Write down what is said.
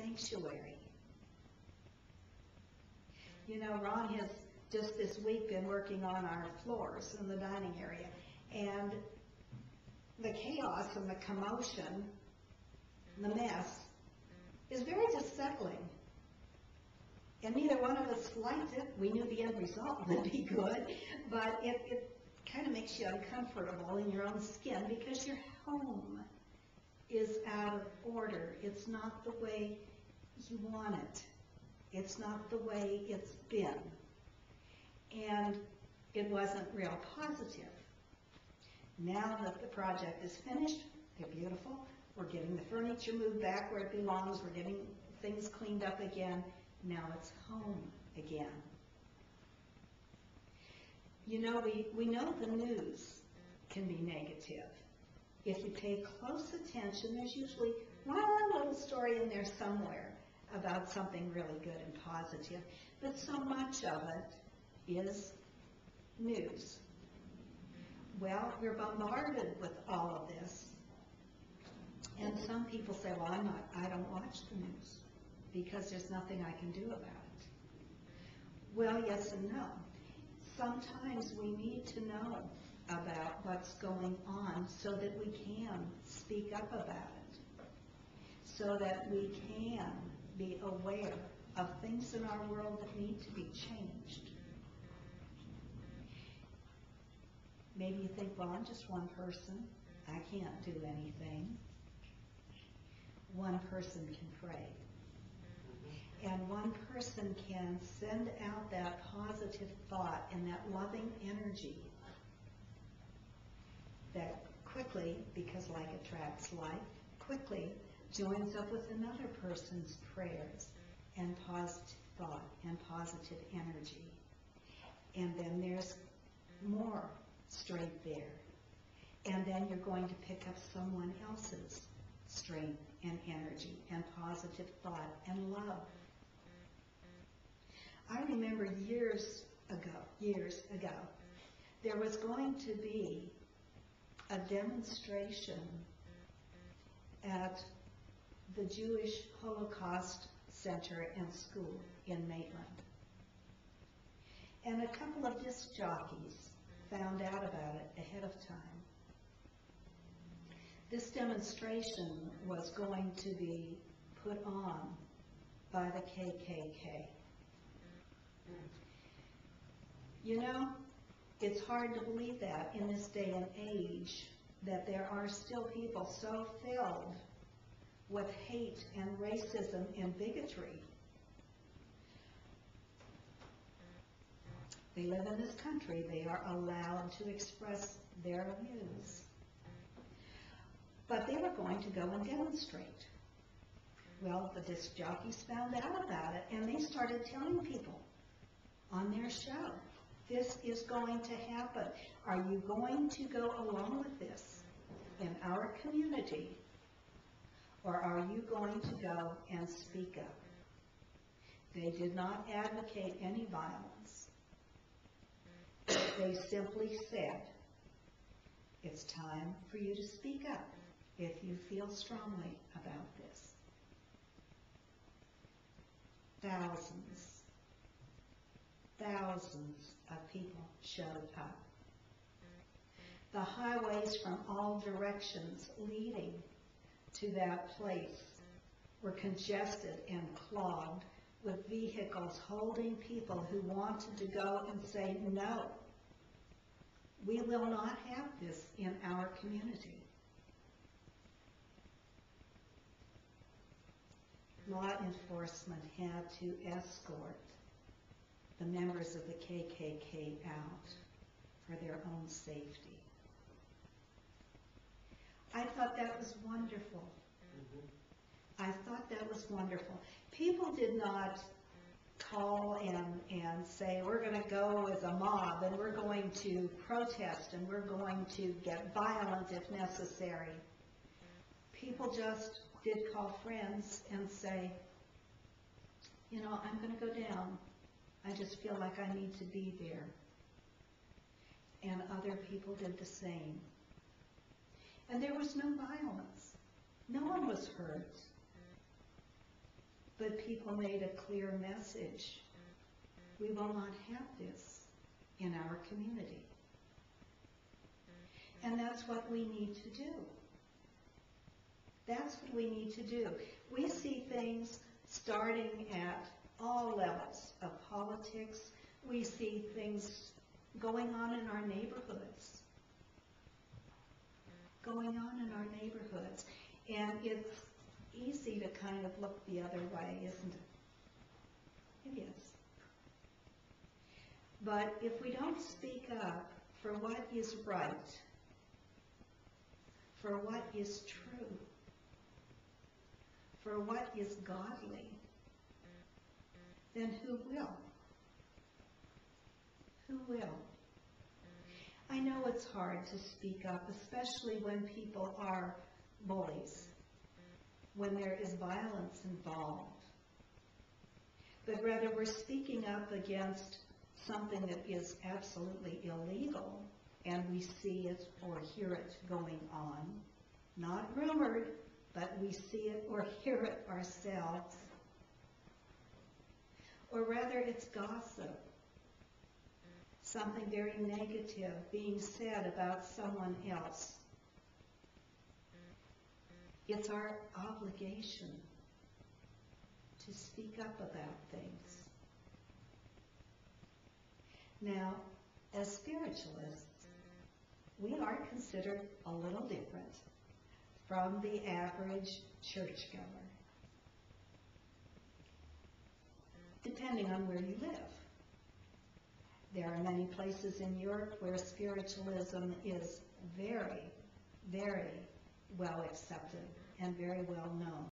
sanctuary. You know, Ron has just this week been working on our floors in the dining area, and the chaos and the commotion, the mess, is very unsettling. And neither one of us liked it. We knew the end result would be good, but it kind of makes you uncomfortable in your own skin because your home is out of order. It's not the way you want it. It's not the way it's been. And it wasn't real positive. Now that the project is finished, they're beautiful. We're getting the furniture moved back where it belongs. We're getting things cleaned up again. Now it's home again. You know, we know the news can be negative. If you pay close attention, there's usually one little story in there somewhere about something really good and positive. But so much of it is news. Well, we're bombarded with all of this. And some people say, well, I don't watch the news because there's nothing I can do about it. Well, yes and no. Sometimes we need to know about what's going on so that we can speak up about it, so that we can be aware of things in our world that need to be changed. Maybe you think, well, I'm just one person. I can't do anything. One person can pray. And one person can send out that positive thought and that loving energy that quickly, because like attracts like, quickly joins up with another person's prayers and positive thought and positive energy. And then there's more strength there. And then you're going to pick up someone else's strength and energy and positive thought and love. I remember years ago, there was going to be a demonstration at the Jewish Holocaust Center and School in Maitland. And a couple of disc jockeys found out about it ahead of time. This demonstration was going to be put on by the KKK. You know, it's hard to believe that in this day and age that there are still people so filled with hate and racism and bigotry. They live in this country. They are allowed to express their views. But they were going to go and demonstrate. Well, the disc jockeys found out about it, and they started telling people on their show, this is going to happen. Are you going to go along with this in our community, or are you going to go and speak up? They did not advocate any violence. They simply said, it's time for you to speak up if you feel strongly about this. Thousands of people showed up. The highways from all directions leading to that place were congested and clogged with vehicles holding people who wanted to go and say, no, we will not have this in our community. Law enforcement had to escort the members of the KKK out for their own safety. I thought that was wonderful. I thought that was wonderful. People did not call and say, we're going to go as a mob and we're going to protest and we're going to get violent if necessary. People just did call friends and say, you know, I'm going to go down. I just feel like I need to be there. And other people did the same. And there was no violence. No one was hurt. but people made a clear message. We will not have this in our community. And that's what we need to do. That's what we need to do. We see things starting at all levels of politics. We see things going on in our neighborhoods. And it's easy to kind of look the other way, isn't it? It is. But if we don't speak up for what is right, for what is true, for what is godly, then who will? Who will? I know it's hard to speak up, especially when people are bullies, when there is violence involved. But rather we're speaking up against something that is absolutely illegal, and we see it or hear it going on. Not rumored, but we see it or hear it ourselves. Or rather it's gossip. Something very negative being said about someone else. It's our obligation to speak up about things. Now, as spiritualists, we are considered a little different from the average churchgoer, depending on where you live. There are many places in Europe where spiritualism is very, very well accepted and very well known.